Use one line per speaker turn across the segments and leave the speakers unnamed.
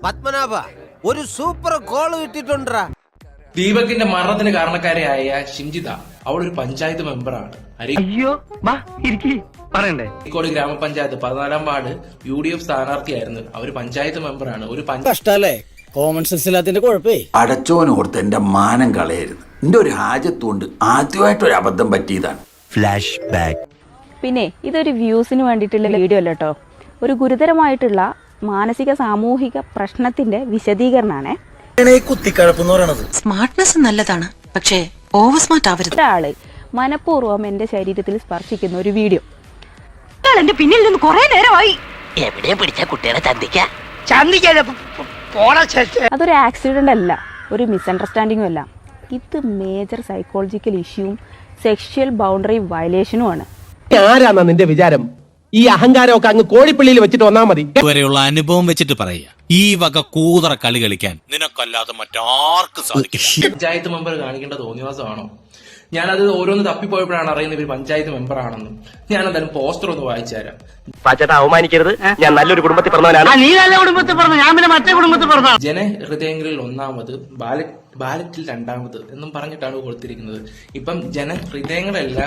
പത്മനാഭ ഒരു super call കിട്ടിട്ടുണ്ടാ.
ദീപകിന്റെ മരണത്തിന് കാരണക്കാരിയായ ഷിംജിത അവളൊരു പഞ്ചായത്ത് മെമ്പറാണ്. അരീക്കോട് ഗ്രാമപഞ്ചായത്ത് 14-ാം വാർഡ് UDF സ്ഥാനാർത്ഥിയായിരുന്നു. അവർ പഞ്ചായത്ത് മെമ്പറാണ്. ഒരു
കഷ്ടല്ലേ, കോമൺ സെൻസ് ഇല്ലാത്തതിന്റെ കുഴപ്പേ.
അടച്ചോനോർത്ത് എന്റെ മാനം കളയരുത്. എന്റെ ഒരു ഹാജത്തുകൊണ്ട് ആദ്യമായിട്ടൊരു അബദ്ധം പറ്റിയതാണ്. Flash back.
പിന്നെ ഇതൊരു വ്യൂസിന് വേണ്ടിയിട്ടുള്ള വീഡിയോ അല്ല കേട്ടോ, ഒരു ഗുരുതരമായിട്ടുള്ള മാനസിക സാമൂഹിക പ്രശ്നത്തിന്റെ വിശദീകരണമാണ്.
കുത്തിക്കഴപ്പെന്ന് പറയണത്
സ്മാർട്ട്നെസ് നല്ലതാണ്, പക്ഷേ ഓവർ സ്മാർട്ട് ആവരുത്.
ഒരാള് മനഃപൂർവ്വം എന്റെ ശരീരത്തിൽ സ്പർശിക്കുന്ന ഒരു വീഡിയോ.
എന്റെ പിന്നിൽ നിന്ന് കുറെ നേരമായി.
എവിടെ പിടിച്ച കുട്ടികളെ ചന്തിക്ക
അതൊരു ആക്സിഡന്റ് അല്ല, ഒരു മിസ്അണ്ടർസ്റ്റാൻഡിങ്ങും അല്ല. ഇത് മേജർ സൈക്കോളജിക്കൽ ഇഷ്യൂവും സെക്ഷൽ ബൗണ്ടറി വയലേഷനുമാണ്.
ആരാന്നാ നിന്റെ വിചാരം? ഈ അഹങ്കാരമൊക്കെ അങ്ങ് കോഴിപ്പള്ളിയിൽ വെച്ചിട്ട് വന്നാ മതി.
ഇതുവരെയുള്ള അനുഭവം വെച്ചിട്ട് പറയുക, ഈ വക കൂതറ കളി കളിക്കാൻ നിനക്കല്ലാതെ മറ്റാർക്കും സാധിക്കില്ല.
പഞ്ചായത്ത് മെമ്പർ കാണിക്കേണ്ട തോന്നിവാസമാണോ? ഞാനത് ഓരോന്ന് തപ്പിപ്പോയപ്പോഴാണ് അറിയുന്നത് ഇവർ പഞ്ചായത്ത് മെമ്പർ ആണെന്ന്. ഞാൻ എന്തായാലും പോസ്റ്റർ ഒന്ന് വായിച്ചു തരാം.
പാച്ചേട്ടാ, അവമാനിക്കരുത്. ഞാൻ നല്ലൊരു കുടുംബത്തിൽ പറഞ്ഞവനാണ്.
നീ നല്ല കുടുംബത്തിൽ പറഞ്ഞു, ഞാൻ പിന്നെ മറ്റേ കുടുംബത്തിൽ പറഞ്ഞു.
ജനഹൃദയങ്ങളിൽ ഒന്നാമത്, ബാലറ്റിൽ രണ്ടാമത് എന്നും പറഞ്ഞിട്ടാണ് കൊടുത്തിരിക്കുന്നത്. ഇപ്പം ജനഹൃദയങ്ങളല്ല,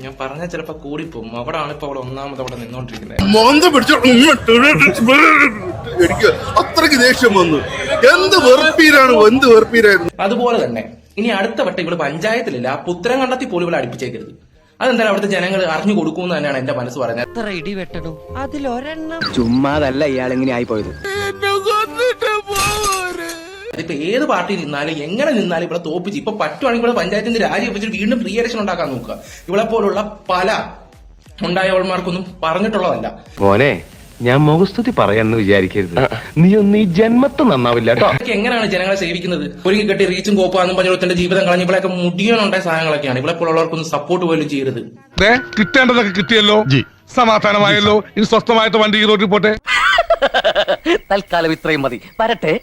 ഞാൻ പറഞ്ഞാൽ ചിലപ്പോ കൂടിപ്പോവും. അവിടാണ് ഇപ്പൊ അവിടെ ഒന്നാമത് അവിടെ നിന്നോണ്ടിരിക്കുന്നത്.
എനിക്ക് അത്രയ്ക്ക് ദേഷ്യം വന്നു. എന്ത് വെറുപ്പീരായിരുന്നു.
അതുപോലെ തന്നെ ഇനി അടുത്ത വട്ടം ഇവിടെ പഞ്ചായത്തിലില്ല, ആ പുത്തരം കണ്ടെത്തി പോലും ഇവിടെ അടുപ്പിച്ചേക്കരുത്. അതെന്തായാലും അവിടുത്തെ ജനങ്ങൾ അറിഞ്ഞു കൊടുക്കുമെന്ന് തന്നെയാണ് എന്റെ മനസ്സ് പറയുന്നത്.
എത്ര ഇടി വെട്ടണു അതിലൊരെണ്ണം.
ചുമ്മാതല്ല ഇയാളെങ്ങനെ ആയിപ്പോയത്.
അതിപ്പോ ഏത് പാർട്ടി നിന്നാലും എങ്ങനെ നിന്നാലും ഇവിടെ തോപ്പിച്ച് ഇപ്പൊ പറ്റുവാണെങ്കിൽ ഇവിടെ പഞ്ചായത്തിന്റെ രാജിവെച്ചിട്ട് വീണ്ടും ഫ്രീ ഇലക്ഷൻ ഉണ്ടാക്കാൻ നോക്കുക. ഇവിടെ പോലുള്ള പല ഉണ്ടായവന്മാർക്കൊന്നും പറഞ്ഞിട്ടുള്ളതല്ല.
മോനെ, ഞാൻ മുഖസ്തുതി പറയാന്ന് വിചാരിക്കരുത്. നീ ഒന്ന് ഈ ജന്മത്ത് നന്നാവില്ല കേട്ടോ.
എങ്ങനെയാണ് ജനങ്ങളെ സേവിക്കുന്നത്? ഒരുക്കി കെട്ടി റീച്ചും കോപ്പാന്നും പറഞ്ഞ ജീവിതം കളഞ്ഞ് ഇവിടെയൊക്കെ മുടിയാനുണ്ടായ സാധനങ്ങളൊക്കെയാണ്. ഇവിടെ പോലുള്ളവർക്കൊന്നും സപ്പോർട്ട് പോലും ചെയ്യരുത്.
കിട്ടേണ്ടതൊക്കെ കിട്ടിയല്ലോ, സമാധാനമായല്ലോ. ഇനി സ്വസ്ഥമായിട്ട് വണ്ടി ഈ റോഡിൽ പോട്ടെ.
തൽക്കാലം ഇത്രയും മതി. വരട്ടെ.